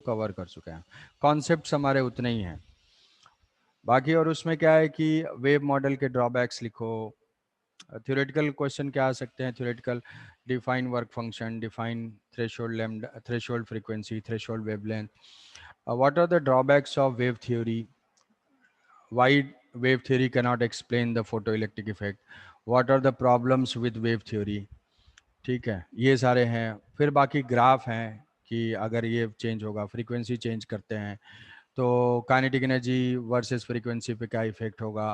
Cover कर चुके हैं, कॉन्सेप्ट्स हमारे उतने ही हैं बाकी। और उसमें क्या है कि वेव मॉडल के ड्रॉबैक्स लिखो, थ्योरेटिकल क्वेश्चन क्या आ सकते हैं, theoretical define work function, define threshold lambda, threshold frequency, threshold wavelength, what are the drawbacks of wave theory, why wave theory cannot explain the photoelectric effect, what are the problems with wave theory, ठीक है, ये सारे हैं। फिर बाकी graph हैं कि अगर ये चेंज होगा, फ्रीक्वेंसी चेंज करते हैं तो काइनेटिक एनर्जी वर्सेस फ्रीक्वेंसी पे क्या इफेक्ट होगा,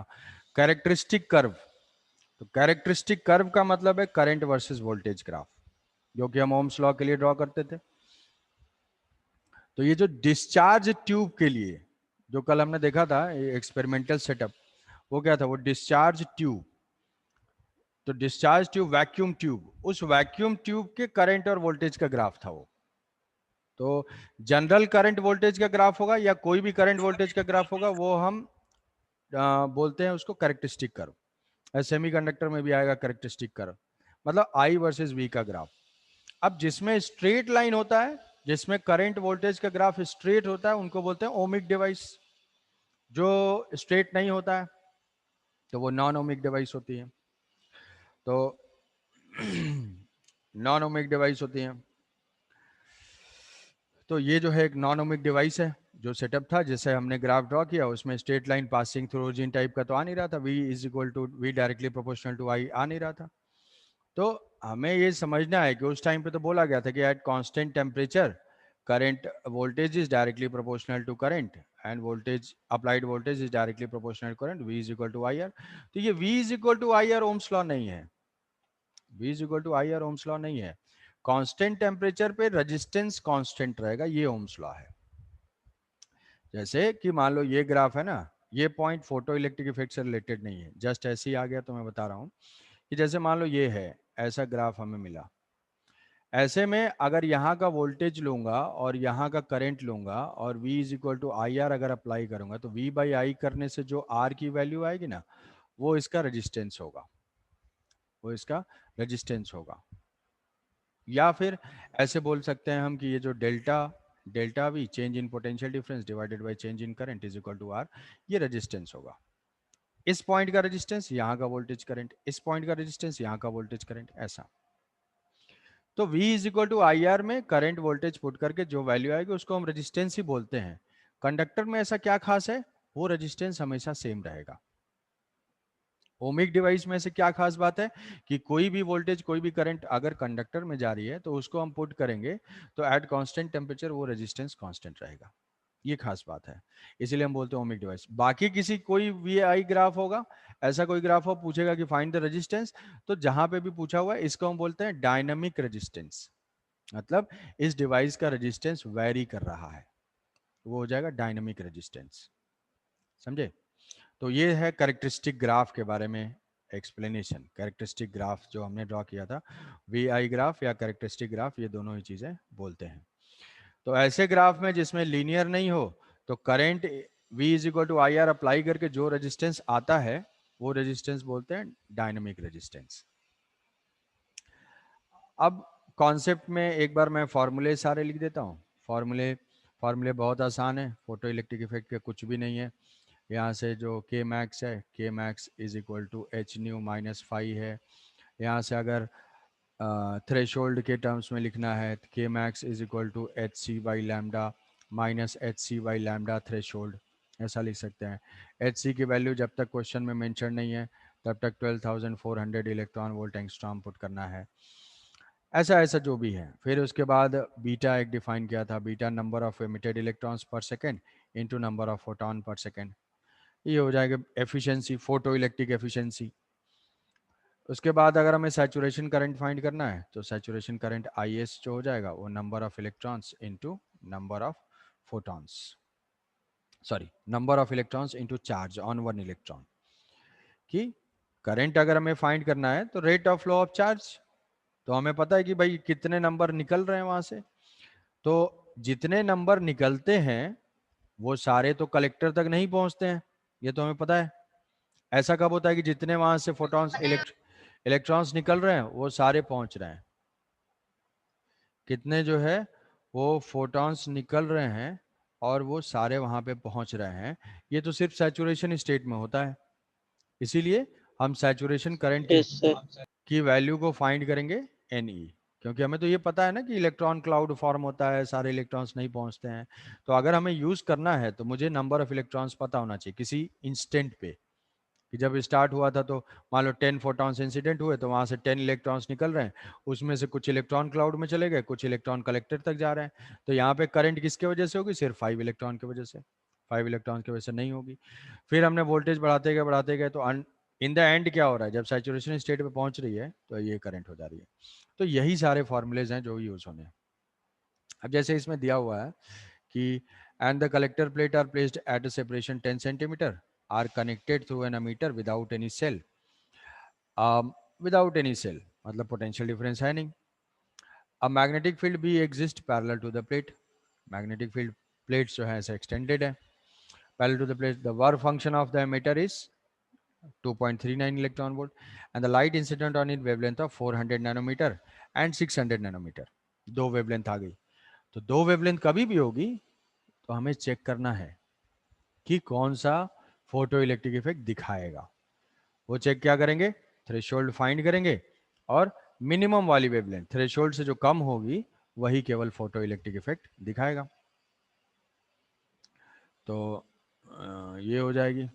कैरेक्टरिस्टिक कर्व, तो कैरेक्टरिस्टिक कर्व का मतलब है करंट वर्सेस वोल्टेज ग्राफ, जो कि हम ओम्स लॉ के लिए ड्रॉ करते थे। तो ये जो डिस्चार्ज ट्यूब के लिए जो कल हमने देखा था एक्सपेरिमेंटल सेटअप, वो क्या था, वो डिस्चार्ज ट्यूब, तो डिस्चार्ज ट्यूब वैक्यूम ट्यूब, उस वैक्यूम ट्यूब के करंट और वोल्टेज का ग्राफ था वो। तो जनरल करंट वोल्टेज का ग्राफ होगा या कोई भी करंट वोल्टेज का ग्राफ होगा, वो हम बोलते हैं उसको कैरेक्टरिस्टिक कर्व। सेमीकंडक्टर में भी आएगा कैरेक्टरिस्टिक कर्व, मतलब आई वर्सेस वी का ग्राफ। अब जिसमें स्ट्रेट लाइन होता है, जिसमें करंट वोल्टेज का ग्राफ स्ट्रेट होता है, उनको बोलते हैं ओमिक डिवाइस। जो स्ट्रेट नहीं होता है तो वो नॉन ओमिक डिवाइस होती है। तो नॉन ओमिक डिवाइस होती हैं। तो ये जो है एक नॉन ओमिक डिवाइस है, जो सेटअप था जिससे हमने ग्राफ ड्रॉ किया, उसमें straight line passing through origin type का तो आ नहीं रहा था, v is equal to v directly proportional to i आ नहीं रहा था। तो हमें ये समझना है कि उस टाइम पे तो बोला गया था कि at constant temperature current voltage is directly proportional to current and voltage applied voltage is directly proportional current, v is equal to I R. तो ये v is equal I R ohm's law नहीं है, v is equal to I R ohm's law नहीं है। Constant temperature पे resistance constant रहेगा, ये Ohm's law है। जैसे कि मान लो ये ग्राफ है ना, ये पॉइंट फोटो इलेक्ट्रिक इफेक्ट से रिलेटेड नहीं है, जस्ट ऐसे ही आ गया तो मैं बता रहा हूँ कि जैसे मान लो ये है, ऐसा ग्राफ हमें मिला, ऐसे में अगर यहाँ का वोल्टेज लूंगा और यहाँ का करंट लूंगा और v is equal to I R अगर अप्लाई करूंगा, तो v बाई आई करने से जो r की वैल्यू आएगी ना, वो इसका रेजिस्टेंस होगा, वो इसका रेजिस्टेंस होगा। या फिर ऐसे बोल सकते हैं हम कि ये जो delta delta V change in potential difference divided by change in current is equal to R, ये रेजिस्टेंस होगा। इस पॉइंट का रेजिस्टेंस, यहाँ का वोल्टेज करंट, इस पॉइंट का रेजिस्टेंस, यहाँ का वोल्टेज करंट, ऐसा। तो v is equal to I R में करंट वोल्टेज पुट करके जो वैल्यू आएगी उसको हम रेजिस्टेंस ही बोलते हैं। कंडक्टर में ऐसा क्या खास है, वो रेजिस्टेंस हमेशा सेम रहेगा। ओमिक डिवाइस में से क्या खास बात है कि कोई भी वोल्टेज कोई भी करंट अगर कंडक्टर में जा रही है तो उसको हम पुट करेंगे तो एट कांस्टेंट टेम्परेचर वो रेजिस्टेंस कांस्टेंट रहेगा, ये खास बात है, इसीलिए हम बोलते हैं ओमिक डिवाइस। बाकी किसी कोई वी आई ग्राफ होगा, ऐसा कोई ग्राफ हो, पूछेगा कि फाइंड द रेजिस्टेंस, तो जहां पे भी पूछा हुआ है इसको हम बोलते हैं डायनामिक रेजिस्टेंस, मतलब इस डिवाइस का रेजिस्टेंस वेरी कर रहा है, वो हो जाएगा डायनामिक रेजिस्टेंस, समझे। तो ये है कैरेक्टरिस्टिक ग्राफ के बारे में एक्सप्लेनेशन। कैरेक्टरिस्टिक ग्राफ जो हमने ड्रॉ किया था, वी आई ग्राफ या कैरेक्टरिस्टिक ग्राफ, ये दोनों ही चीजें बोलते हैं। तो ऐसे ग्राफ में जिसमें लीनियर नहीं हो, तो current v is equal to I R apply करके जो रेजिस्टेंस आता है वो रेजिस्टेंस बोलते हैं डायनेमिक रेजिस्टेंस। अब कॉन्सेप्ट में एक बार मैं फॉर्मूले सारे लिख देता हूँ। फॉर्मूले फॉर्मूले बहुत आसान है, फोटो इलेक्ट्रिक इफेक्ट के कुछ भी नहीं है। यहाँ से जो के मैक्स है, K max is equal to H nu minus five है। यहाँ से अगर थ्रेशोल्ड के टर्म्स में लिखना है, K max is equal to H C by lambda minus H C by lambda threshold, ऐसा लिख सकते हैं। एच सी की वैल्यू जब तक क्वेश्चन में मेंशन नहीं है तब तक 12,400 इलेक्ट्रॉन वोल्ट एंगस्ट्रॉम पुट करना है, ऐसा ऐसा जो भी है। फिर उसके बाद बीटा एक डिफाइन किया था, beta number of emitted electrons per second into number of photon per second, ये हो जाएगा एफिशिएंसी, फोटो इलेक्ट्रिक एफिशिएंसी। उसके बाद अगर हमें सैचुरेशन करंट फाइंड करना है तो सैचुरेशन करंट आई एस जो हो जाएगा वो number of electrons into number of photons, sorry number of electrons into charge on one electron. कि करंट अगर हमें फाइंड करना है तो rate of flow of charge, तो हमें पता है कि भाई कितने नंबर निकल रहे हैं वहां से, तो जितने नंबर निकलते हैं वो सारे तो कलेक्टर तक नहीं पहुंचते हैं, ये तो हमें पता है। ऐसा कब होता है कि जितने वहां से फोटॉन्स इलेक्ट्रॉन्स निकल रहे हैं वो सारे पहुंच रहे हैं, कितने जो है वो फोटॉन्स निकल रहे हैं और वो सारे वहां पे पहुंच रहे हैं। ये तो सिर्फ सैचुरेशन स्टेट में होता है, इसीलिए हम सैचुरेशन करंट यस सर। की वैल्यू को फाइंड करेंगे एन ई, क्योंकि हमें तो ये पता है ना कि इलेक्ट्रॉन क्लाउड फॉर्म होता है, सारे इलेक्ट्रॉन्स नहीं पहुंचते हैं। तो अगर हमें यूज करना है तो मुझे नंबर ऑफ इलेक्ट्रॉन्स पता होना चाहिए किसी इंस्टेंट पे, कि जब स्टार्ट हुआ था तो मान लो 10 फोटॉन्स इंसिडेंट हुए, तो वहां से 10 इलेक्ट्रॉन्स निकल रहे हैं, उसमें से कुछ इलेक्ट्रॉन क्लाउड में चले गए, कुछ इलेक्ट्रॉन कलेक्टर तक जा रहे हैं। तो यहाँ पे करंट किसके वजह से होगी? सिर्फ 5 इलेक्ट्रॉन की वजह से, 5 इलेक्ट्रॉन की वजह से नहीं होगी। फिर हमने वोल्टेज बढ़ाते गए तो इन द एंड क्या हो रहा है, जब सैचुरेशन स्टेट पे पहुंच रही है तो ये करंट हो जा रही है। तो यही सारे फॉर्मूलेज हैं जो यूज होने हैं। अब जैसे इसमें दिया हुआ है कि and the collector plate are placed at a separation 10 centimetre, are connected through an ammeter without any cell. Without any cell मतलब पोटेंशियल डिफरेंस है नहीं। अब मैग्नेटिक फील्ड भी exist parallel to the plate, magnetic field plates जो है ऐसे extended है parallel to the plate. The work function of the emitter is 2.39 electron volt and the light incident on it wavelength of 400 nanometer and 600 nanometer। दो wavelength आ गई। तो दो wavelength कभी भी होगी तो हमें चेक करना है कि कौन सा फोटो इलेक्ट्रिक इफेक्ट दिखाएगा। वो चेक क्या करेंगे? थ्रेशोल्ड फाइंड करेंगे, और मिनिमम वाली वेवलेंथ थ्रेशोल्ड से जो कम होगी वही केवल फोटो इलेक्ट्रिक इफेक्ट दिखाएगा। तो ये हो जाएगी।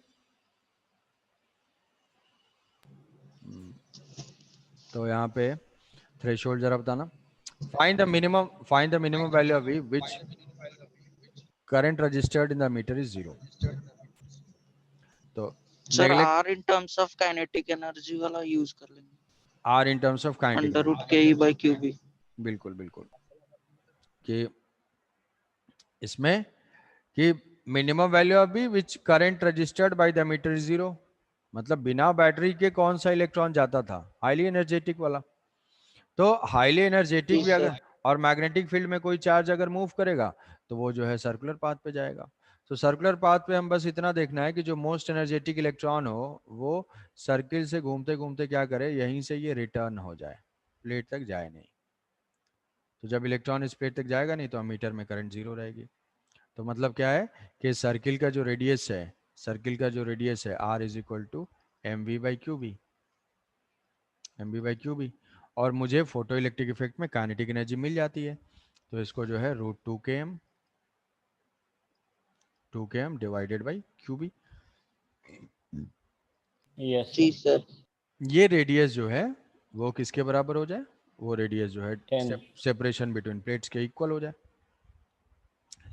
तो यहाँ पे थ्रेशोल्ड जरा बताना। Find the minimum value of V which current registered in the meter is 0। तो sir neglect R in terms of kinetic energy वाला यूज कर लेंगे, R in terms of kinetic under energy। Root के E by Q B. बिल्कुल बिल्कुल, कि इसमें कि minimum value of V which current registered by the meter is 0, मतलब बिना बैटरी के कौन सा इलेक्ट्रॉन जाता था? हाईली एनर्जेटिक वाला। तो हाईली जी एनर्जेटिक भी सर। अगर, और मैग्नेटिक फील्ड में कोई चार्ज अगर मूव करेगा तो वो जो है सर्कुलर पाथ पे जाएगा। तो सर्कुलर पाथ पे हम बस इतना देखना है कि जो मोस्ट एनर्जेटिक इलेक्ट्रॉन हो वो सर्किल से घूमते घूमते क्या करे, यहीं से ये रिटर्न हो जाए, प्लेट तक जाए नहीं। तो जब इलेक्ट्रॉन इस प्लेट तक जाएगा नहीं तो अमीटर में करंट जीरो रहेगी। तो मतलब क्या है कि सर्किल का जो रेडियस है, सर्किल का जो रेडियस है R is equal to M V by Q B, M B by Q B. और मुझे फोटो इलेक्ट्रिक इफेक्ट में काइनेटिक एनर्जी मिल जाती है, तो इसको जो है √2 km divided by Q B. Yes जी सर। सर। ये रेडियस जो है वो किसके बराबर हो जाए? वो रेडियस जो है 10। सेपरेशन बिटवीन प्लेट्स के इक्वल हो जाए।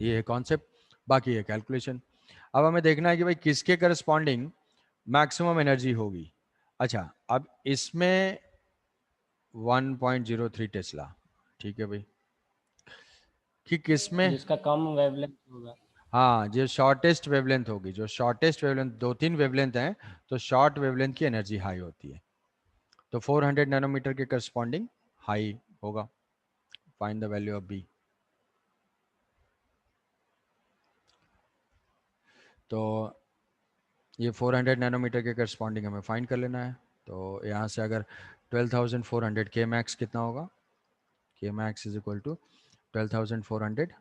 ये है कॉन्सेप्ट, बाकी है कैलकुलेशन। अब हमें देखना है कि भाई किसके करस्पॉन्डिंग मैक्सिमम एनर्जी होगी। अच्छा, अब इसमें 1.03 टेस्ला, ठीक है भाई, कि किसमें, जिसका कम वेवलेंथ होगा। हाँ जो शॉर्टेस्ट वेवलेंथ होगी, जो शॉर्टेस्ट वेवलेंथ, दो तीन वेवलेंथ हैं तो शॉर्ट वेवलेंथ की एनर्जी हाई होती है। तो 400 नैनोमीटर के करस्पॉन्डिंग हाई होगा। Find the value of B. तो ये 400 नैनोमीटर के करस्पॉन्डिंग हमें फाइंड कर लेना है। तो यहाँ से अगर 12,400 के मैक्स कितना होगा? K max is equal to 12,400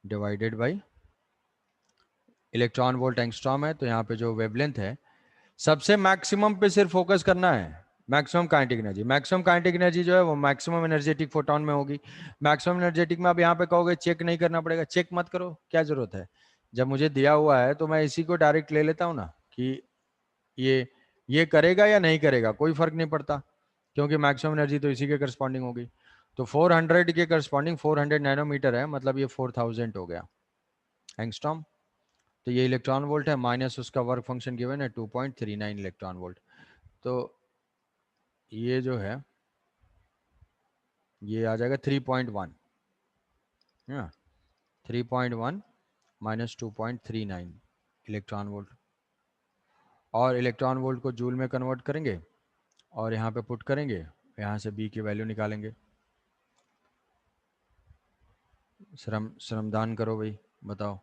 divided by electron volt angstrom है, तो यहाँ पे जो वेवलेंथ है सबसे मैक्सिमम पे सिर्फ फोकस करना है। Maximum kinetic energy, maximum kinetic energy जो है वो मैक्सिमम एनर्जेटिक फोटोन में होगी। मैक्सिमम एनर्जेटिक में आप यहाँ पे कहोगे चेक नहीं करना पड़ेगा, चेक मत करो, क्या जरूरत है? जब मुझे दिया हुआ है तो मैं इसी को डायरेक्ट ले लेता हूँ ना, कि ये करेगा या नहीं करेगा, कोई फर्क नहीं पड़ता, क्योंकि मैक्सिमम एनर्जी तो इसी के करस्पॉन्डिंग होगी। तो 400 के करस्पॉन्डिंग 400 नैनोमीटर है, मतलब ये 4000 हो गया एंगस्ट्रॉम। तो ये इलेक्ट्रॉन वोल्ट है, माइनस उसका वर्क फंक्शन गिवन है 2.39 इलेक्ट्रॉन वोल्ट। तो ये जो है ये आ जाएगा 3.1, 3.1 माइनस 2.39 इलेक्ट्रॉन वोल्ट। और इलेक्ट्रॉन वोल्ट को जूल में कन्वर्ट करेंगे और यहाँ पे पुट करेंगे, यहाँ से बी की वैल्यू निकालेंगे। श्रमदान करो भाई, बताओ।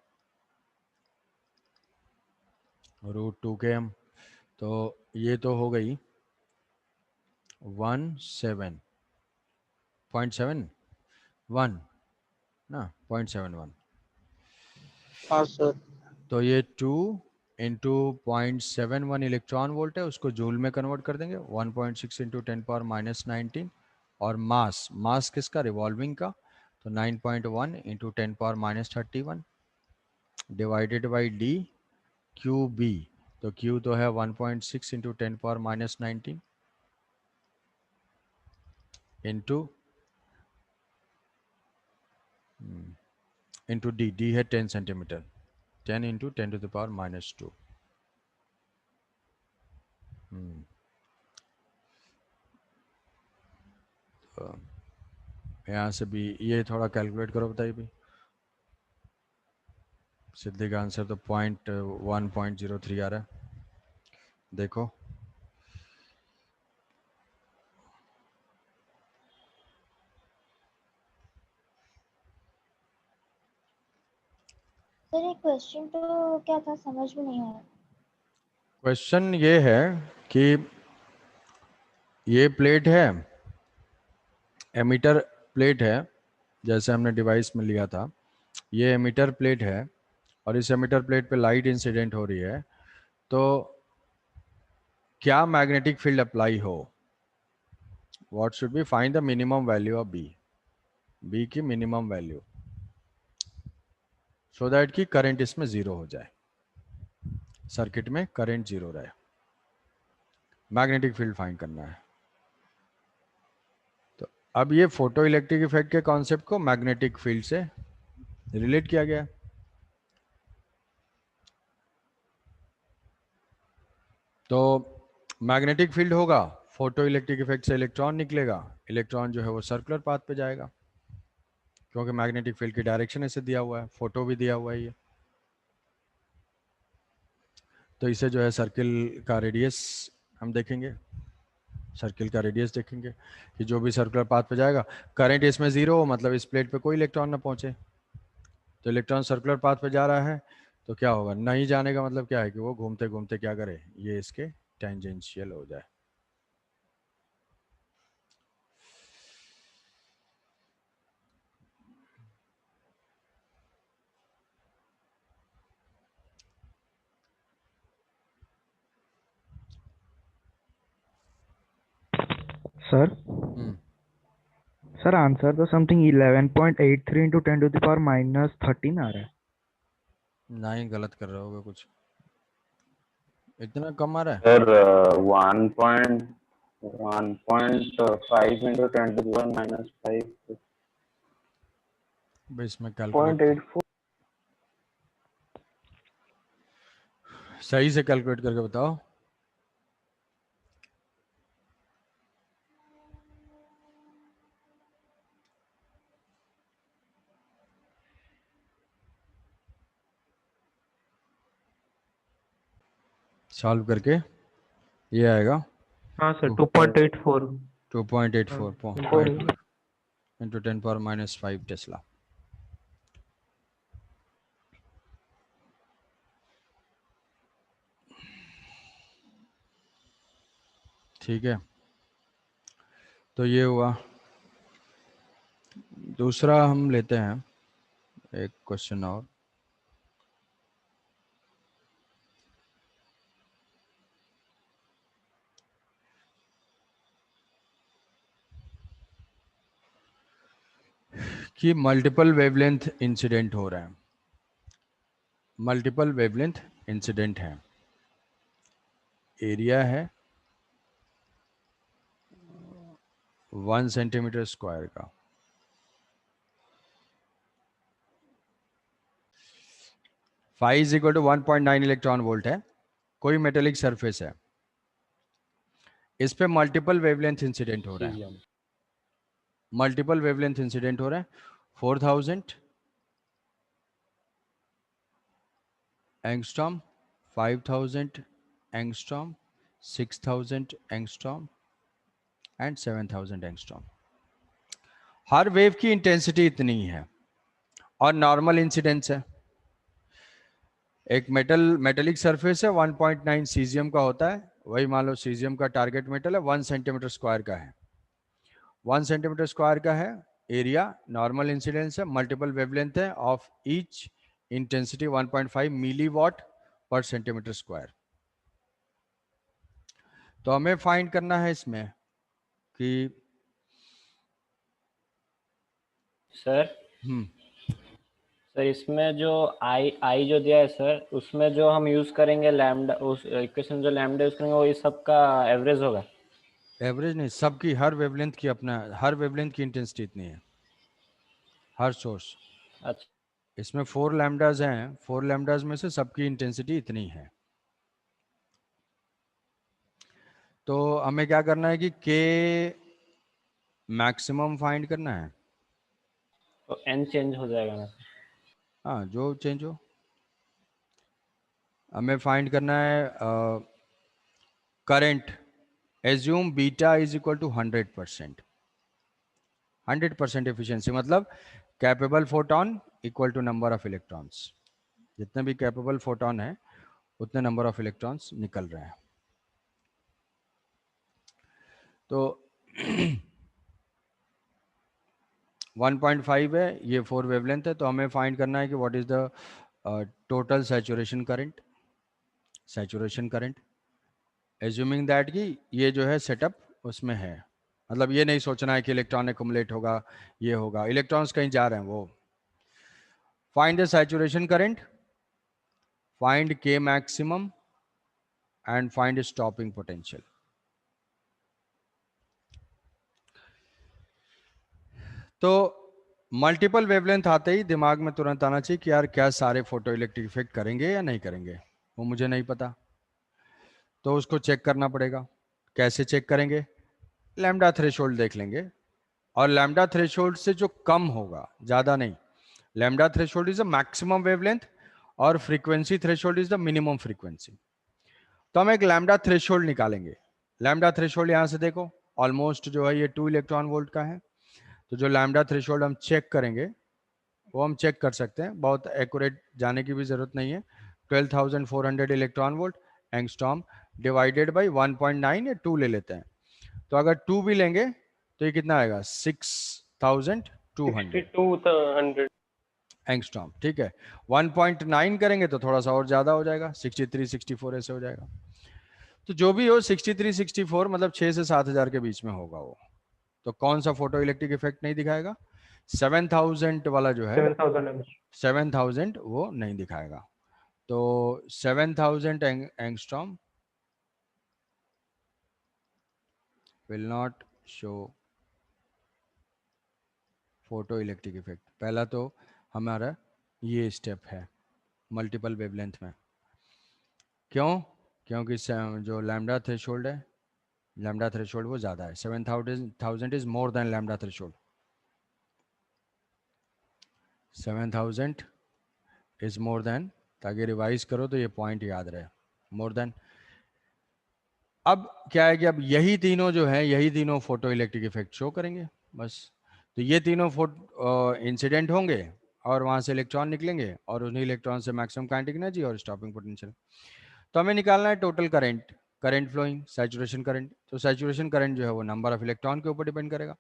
√2 km, तो ये तो हो गई 17.7, 1 ना 0.71, हाँ सर। तो ये 2 इंटू 0.71 इलेक्ट्रॉन वोल्ट है, उसको जूल में कन्वर्ट कर देंगे 1.6 इंटू 10⁻⁻19। और मास किसका, रिवॉल्विंग का, तो 9.1 into 10⁻31 divided by D Q B, तो क्यू तो है 1.6 इंटू 10⁻19 इंटू डी है 10 सेंटीमीटर, 10 इंटू 10⁻²। तो यहाँ से भी ये थोड़ा कैलकुलेट करो, बताइए भाई। सिद्धि का आंसर तो 0.103 आ रहा है, देखो। सर एक क्वेश्चन तो क्या था, समझ में नहीं आया। क्वेश्चन ये है कि ये प्लेट है, एमीटर प्लेट है, जैसे हमने डिवाइस में लिया था, ये एमीटर प्लेट है और इस एमीटर प्लेट पे लाइट इंसिडेंट हो रही है, तो क्या मैग्नेटिक फील्ड अप्लाई हो, what should be, find the minimum value of B की मिनिमम वैल्यू, सो दैट कि करंट इसमें जीरो हो जाए, सर्किट में करंट जीरो रहे। मैग्नेटिक फील्ड फाइंड करना है। तो अब ये फोटो इलेक्ट्रिक इफेक्ट के कॉन्सेप्ट को मैग्नेटिक फील्ड से रिलेट किया गया। तो मैग्नेटिक फील्ड होगा, फोटो इलेक्ट्रिक इफेक्ट से इलेक्ट्रॉन निकलेगा, इलेक्ट्रॉन जो है वो सर्कुलर पाथ पे जाएगा, क्योंकि मैग्नेटिक फील्ड की डायरेक्शन ऐसे दिया हुआ है, फोटो भी दिया हुआ है ये। तो इसे जो है सर्किल का रेडियस हम देखेंगे, सर्किल का रेडियस देखेंगे कि जो भी सर्कुलर पाथ पे जाएगा, करंट इसमें जीरो हो, मतलब इस प्लेट पे कोई इलेक्ट्रॉन ना पहुंचे। तो इलेक्ट्रॉन सर्कुलर पाथ पे जा रहा है, तो क्या होगा, नहीं जाने का मतलब क्या है कि वो घूमते घूमते क्या करे, ये इसके टेंजेंशियल हो जाए। सर सर आंसर तो समथिंग 11.83 इंटू 10⁻⁻13 आ रहा है। नहीं, गलत कर रहे होगे कुछ, इतना कम आ रहा है। सर 1.5 इंटू 10⁻⁻5 भाई इसमें कैलकुलेट 0.84। सही से कैलकुलेट करके बताओ। सॉल्व करके ये आएगा हाँ सर 2.84 2.84 इंटू 10⁻⁻5 टेस्ला। ठीक है, तो ये हुआ। दूसरा हम लेते हैं एक क्वेश्चन और। कि मल्टीपल वेवलेंथ इंसिडेंट हो रहा है, मल्टीपल वेवलेंथ इंसिडेंट है, एरिया है 1 सेंटीमीटर स्क्वायर का, phi is equal to 1.9 electron volt है, कोई मेटेलिक सरफेस है, इस पे मल्टीपल वेवलेंथ इंसिडेंट हो रहा है, मल्टीपल वेवलेंथ इंसिडेंट हो रहा है, 4000 angstrom, 5000 angstrom, 6000 angstrom and 7000 angstrom. Her wave की इंटेंसिटी इतनी ही है और नॉर्मल इंसिडेंस है। एक मेटेलिक सरफेस है 1.9 सीजियम का होता है, वही मान लो सीजियम का टारगेट मेटल है, 1 सेंटीमीटर स्क्वायर का है, 1 सेंटीमीटर स्क्वायर का है, एरिया नॉर्मल इंसिडेंस है, मल्टीपल वेवलेंथ है ऑफ ईच इंटेंसिटी 1.5 मिलीवॉट पर सेंटीमीटर स्क्वायर। तो हमें फाइंड करना है इसमें कि सर सर इसमें जो आई आई जो दिया है सर, उसमें जो हम यूज करेंगे लैम्डा, उस इक्वेशन जो लैम्डा यूज करेंगे वो इस सब का एवरेज होगा। एवरेज नहीं, सबकी हर वेवलेंथ की अपना, हर वेवलेंथ की इंटेंसिटी इतनी है, हर सोर्स। अच्छा इसमें 4 लैम्डाज हैं, 4 लैम्डाज में से सबकी इंटेंसिटी इतनी है। तो हमें क्या करना है कि के मैक्सिमम फाइंड करना है। तो एन चेंज हो जाएगा ना। हाँ, जो चेंज हो। हमें फाइंड करना है current. Assume beta is equal to 100%। 100% efficiency मतलब capable photon equal to number of electrons. जितने भी कैपेबल फोटोन है उतने नंबर ऑफ इलेक्ट्रॉन्स निकल रहे हैं। तो 1.5 है, ये 4 वेवलेंथ है। तो हमें फाइंड करना है कि what is the total saturation current. Saturation current assuming that कि ये जो है सेटअप उसमें है, मतलब ये नहीं सोचना है कि इलेक्ट्रॉन एक्युमुलेट होगा, ये होगा, इलेक्ट्रॉन्स कहीं जा रहे हैं वो। Find the saturation current, find K maximum and find stopping potential. तो मल्टीपल वेवलेंथ आते ही दिमाग में तुरंत आना चाहिए कि यार क्या सारे फोटो इलेक्ट्रिक इफेक्ट करेंगे या नहीं करेंगे, वो मुझे नहीं पता। तो उसको चेक करना पड़ेगा। कैसे चेक करेंगे? लैम्डा थ्रेशोल्ड देख लेंगे, और लैम्डा थ्रेशोल्ड से जो कम होगा, ज़्यादा नहीं। Lambda threshold is the maximum wavelength और frequency threshold is the minimum frequency. तो हम एक लैम्डा थ्रेशोल्ड निकालेंगे। लैम्डा थ्रेशोल्ड यहाँ से देखो, ऑलमोस्ट जो है ये 2 इलेक्ट्रॉन वोल्ट का है। तो जो लैम्डा थ्रेशोल्ड हम चेक करेंगे वो हम चेक कर सकते हैं, बहुत एक्यूरेट जाने की भी जरूरत नहीं है। 12,400 electron volt angstrom divided by 1.9 या 2 ले लेते हैं। तो अगर 2 भी लेंगे तो ये कितना आएगा? 6,200 6200 एंगस्ट्रॉम। ठीक है, 1.9 करेंगे तो थोड़ा सा और ज़्यादा हो जाएगा, 63 64 ऐसे हो जाएगा। तो जो भी हो 63 64 मतलब 6 से 7,000 के बीच में होगा वो। तो कौन सा फोटो इलेक्ट्रिक इफेक्ट नहीं दिखाएगा? 7,000 वाला जो है, 7000 7,000 वो नहीं दिखाएगा। तो 7,000 angstrom will not show photo electric effect. पहला तो हमारा ये स्टेप है मल्टीपल वेवलेंथ में। क्यों? क्योंकि जो लैम्डा थ्रेशोल्ड है, लैम्डा थ्रेशोल्ड वो ज़्यादा है। 7,000 is more than lambda threshold. 7,000 is more than, ताकि रिवाइज करो तो ये पॉइंट याद रहे, मोर देन। अब क्या है कि अब यही तीनों जो है, यही तीनों फोटो इलेक्ट्रिक इफेक्ट शो करेंगे बस। तो ये तीनों इंसिडेंट होंगे और वहाँ से इलेक्ट्रॉन निकलेंगे, और उन्हीं इलेक्ट्रॉन से मैक्सिमम काइनेटिक एनर्जी और स्टॉपिंग पोटेंशियल। तो हमें निकालना है total current, current flowing, saturation current. तो सैचुरेशन करंट जो है वो नंबर ऑफ इलेक्ट्रॉन के ऊपर डिपेंड करेगा।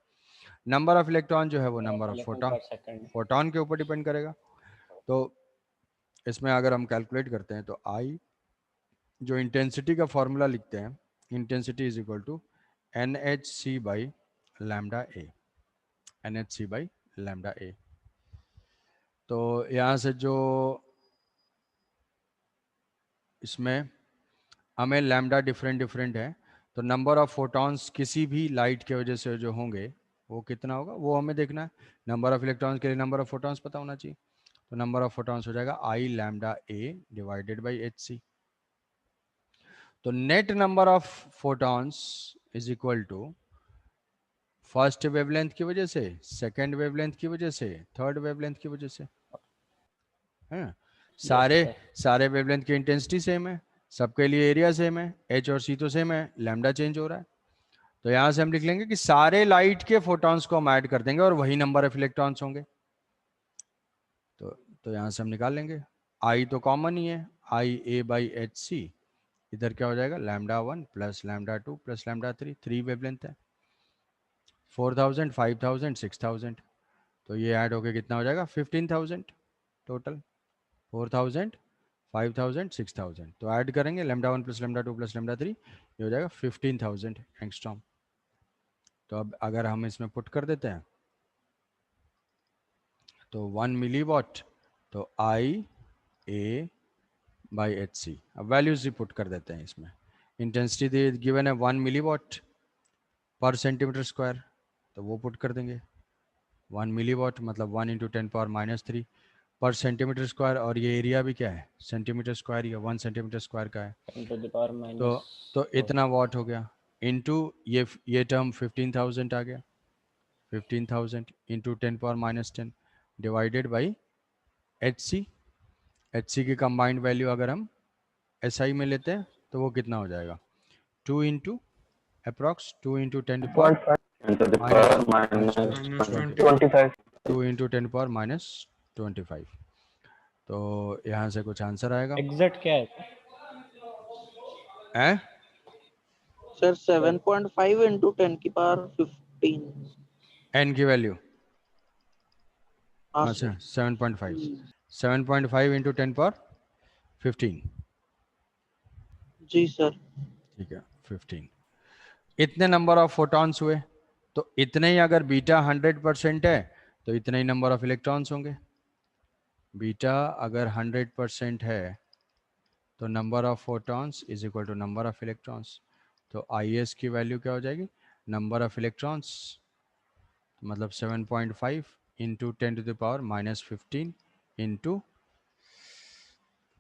नंबर ऑफ इलेक्ट्रॉन जो है वो नंबर ऑफ इलेक्ट्रॉन फोटॉन, पर सेकंड। फोटॉन के ऊपर डिपेंड करेगा। तो इसमें अगर हम कैलकुलेट करते हैं तो आई, जो इंटेंसिटी का फॉर्मूला लिखते हैं, intensity is equal to NHC by lambda A, NHC by lambda A. तो यहाँ से जो इसमें हमें लैम्डा डिफरेंट डिफरेंट है, तो नंबर ऑफ फोटॉन्स किसी भी लाइट के वजह से जो होंगे वो कितना होगा वो हमें देखना है। नंबर ऑफ इलेक्ट्रॉन्स के लिए नंबर ऑफ फोटॉन्स पता होना चाहिए। तो नंबर ऑफ फोटॉन्स हो जाएगा I lambda A divided by HC। तो net number of photons is equal to first wavelength की वजह से, सेकेंड वेवलेंथ की वजह से, थर्ड वेवलेंथ की वजह से है। सारे सर सारे वेवलेंथ की इंटेंसिटी सेम है, सबके लिए एरिया सेम है, H और C तो सेम है, लैम्डा चेंज हो रहा है। तो यहाँ से हम लिख लेंगे कि सारे लाइट के फोटॉन्स को हम ऐड कर देंगे और वही नंबर ऑफ इलेक्ट्रॉन्स होंगे। तो यहाँ से हम निकाल लेंगे, आई तो कॉमन ही है, आई ए बाई HC। इधर क्या हो जाएगा? Lambda 1 plus lambda 2 plus lambda 3, 3 wavelength है। 4,000 5,000 6,000 तो ये ऐड होके कितना हो जाएगा 15,000 टोटल, 4,000, 5,000, 6,000। तो ऐड करेंगे λ1 प्लस λ2 प्लस λ3, ये हो जाएगा 15,000 एंगस्ट्रॉम। तो अब अगर हम इसमें पुट कर देते हैं तो 1 मिलीवॉट, तो I A by H C. अब वैल्यूज ही पुट कर देते हैं इसमें। इंटेंसिटी गिवन है 1 मिलीवॉट पर सेंटीमीटर स्क्वायर, तो वो पुट कर देंगे 1 मिलीवॉट मतलब 1 इंटू 10⁻³ पर सेंटीमीटर स्क्वायर, और ये एरिया भी क्या है सेंटीमीटर स्क्वायर, या 1 सेंटीमीटर स्क्वायर का है, 10⁻⁻⁴ तो इतना वॉट हो गया, इंटू ये टर्म 15,000 आ गया, 15,000 into 10⁻10 divided by H C. H C की कंबाइंड वैल्यू अगर हम एस आई में लेते हैं तो वो कितना हो जाएगा 2 इंटू अप्रॉक्स 2 इंटू 10⁻⁻⁻25, 2 इंटू 10⁻⁻25। तो यहाँ से कुछ आंसर आएगा एग्जैक्ट क्या है सर 7.5 into 10⁻15। एन की वैल्यू हाँ अच्छा सर 7.5, 7.5 इंटू 10⁻15, जी सर। ठीक है 15। इतने नंबर ऑफ फोटॉन्स हुए, तो इतने ही अगर बीटा 100% है तो इतने ही नंबर ऑफ इलेक्ट्रॉन्स होंगे। बीटा अगर 100% है तो number of photons is equal to number of electrons. तो आई एस की वैल्यू क्या हो जाएगी नंबर ऑफ इलेक्ट्रॉन्स, मतलब 7.5 into 10⁻⁻15 into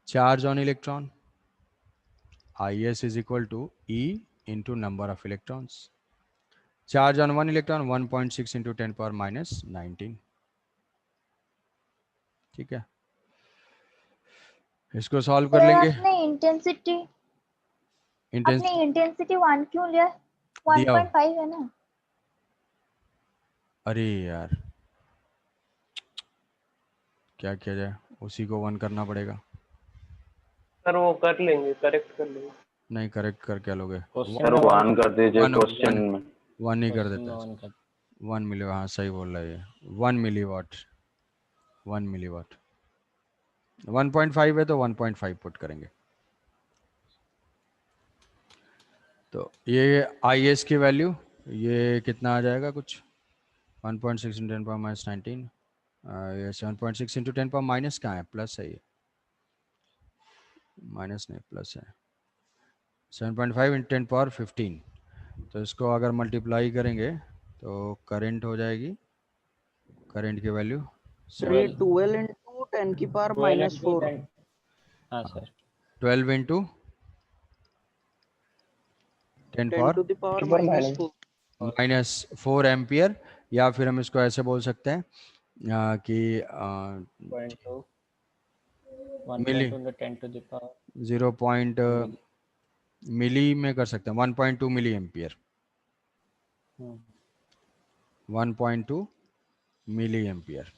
charge on electron, I S is equal to E into number of electrons. Charge on 1 electron 1.6 into 10⁻⁻19, ठीक है। इसको solve कर लेंगे। आपने इंटेंसिटी 1 क्यों लिया? दिया 1.5 है ना। अरे यार क्या किया जाए, उसी को 1 करना पड़ेगा। सर वो कर लेंगे, करेक्ट कर लेंगे। नहीं करेक्ट कर क्या लोगे, सर 1 कर दीजिए क्वेश्चन में। 1 ही कर देते हैं। 1 मिली, हाँ सही बोल रहा है ये 1 मिलीवाट, 1 मिलीवाट। 1.5 है तो 1.5 पुट करेंगे। तो ये आई एस की वैल्यू ये कितना आ जाएगा कुछ 1.6 इंटू 10⁻⁻19, ये 7.6 इंटू 10⁻- कहाँ है, प्लस है ये, माइनस नहीं प्लस है, 7.5 इंटू 10⁻15। तो इसको अगर मल्टीप्लाई करेंगे तो करंट हो जाएगी, करंट की वैल्यू 12 into 10⁻⁻4। हाँ सर 12 इंटू 10⁻⁻4 एम्पियर, या फिर हम इसको ऐसे बोल सकते हैं कि मिली 0. मिली में कर सकते हैं 1.2 मिली एम्पियर, 1.2 मिली एम्पियर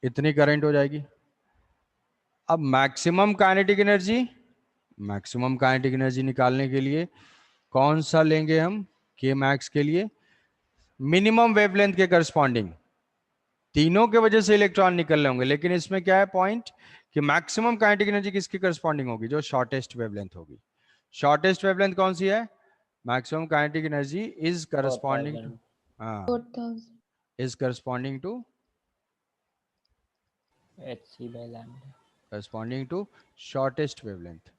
इतनी करंट हो जाएगी। अब मैक्सिमम काइनेटिक एनर्जी निकालने के लिए कौन सा लेंगे हम के मैक्स के लिए, मिनिमम वेवलेंथ के करस्पॉन्डिंग। तीनों के वजह से इलेक्ट्रॉन निकल रहे होंगे, लेकिन इसमें क्या है पॉइंट कि मैक्सिमम काइनेटिक एनर्जी किसकी करस्पॉन्डिंग होगी, जो शॉर्टेस्ट वेवलेंथ होगी। शॉर्टेस्ट वेवलेंथ कौन सी है, maximum kinetic energy is corresponding to, is corresponding to hc by lambda, corresponding to shortest wavelength,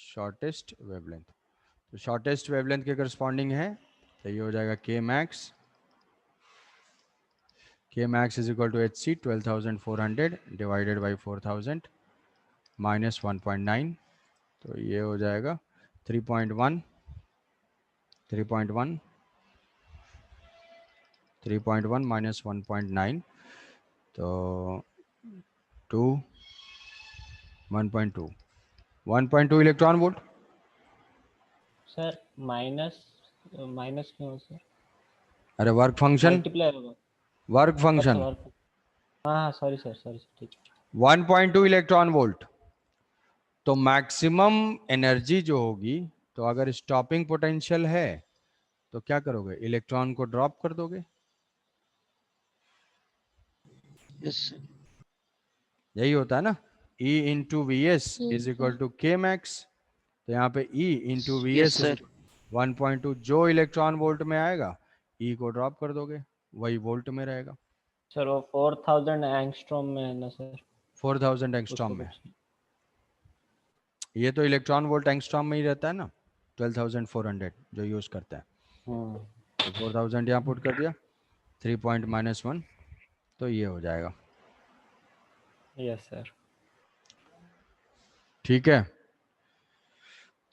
shortest wavelength। तो shortest wavelength के corresponding है, तो ये हो जाएगा k max is equal to hc 12,400 divided by 4,000 minus 1.9, तो ये हो जाएगा 3.1 minus 1.9, तो 1.2 इलेक्ट्रॉन वोल्ट। सर माइनस क्यों सर? अरे वर्क फंक्शन, मल्टीप्लाई होगा, वर्क फंक्शन। हाँ सॉरी सर ठीक। 1.2 इलेक्ट्रॉन वोल्ट। तो मैक्सिमम एनर्जी जो होगी, तो अगर स्टॉपिंग पोटेंशियल है तो क्या करोगे, इलेक्ट्रॉन को ड्रॉप कर दोगे, Yes, sir. यही होता है ना, E इंटू वी एस ठीक इज है। Equal to K max. तो यहाँ पे E into V Yes, S sir. 1.2 जो इलेक्ट्रॉन वोल्ट में आएगा E को ड्रॉप कर दोगे, वही वोल्ट में रहेगा। सर वो 4000 एंगस्ट्रॉम में है ना सर? 4000 एंगस्ट्रॉम में, ये तो इलेक्ट्रॉन वोल्ट एंगस्ट्रॉम में ही रहता है ना, 12400 जो यूज करता है। तो 4000 यहाँ पुट कर दिया, 3 पॉइंट -1, तो ये हो जाएगा। Yes sir. ठीक है,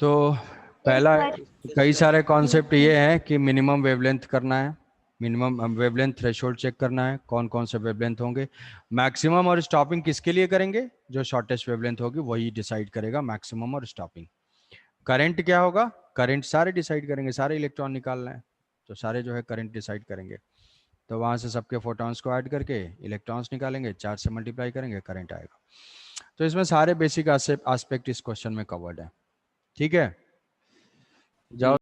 तो पहला कई सारे कॉन्सेप्ट ये हैं कि मिनिमम वेवलेंथ करना है, मिनिमम वेवलेंथ थ्रेशोल्ड चेक करना है, कौन कौन से वेवलेंथ होंगे। मैक्सिमम और स्टॉपिंग किसके लिए करेंगे, जो शॉर्टेस्ट वेवलेंथ होगी वही डिसाइड करेगा मैक्सिमम और स्टॉपिंग। करंट क्या होगा, करंट सारे डिसाइड करेंगे, सारे इलेक्ट्रॉन निकालना है तो सारे जो है करंट डिसाइड करेंगे। तो वहाँ से सबके फोटॉन्स को ऐड करके इलेक्ट्रॉन्स निकालेंगे, चार्ज से मल्टीप्लाई करेंगे, करंट आएगा। तो इसमें सारे बेसिक एस्पेक्ट इस क्वेश्चन में कवर्ड है। ठीक है, जाओ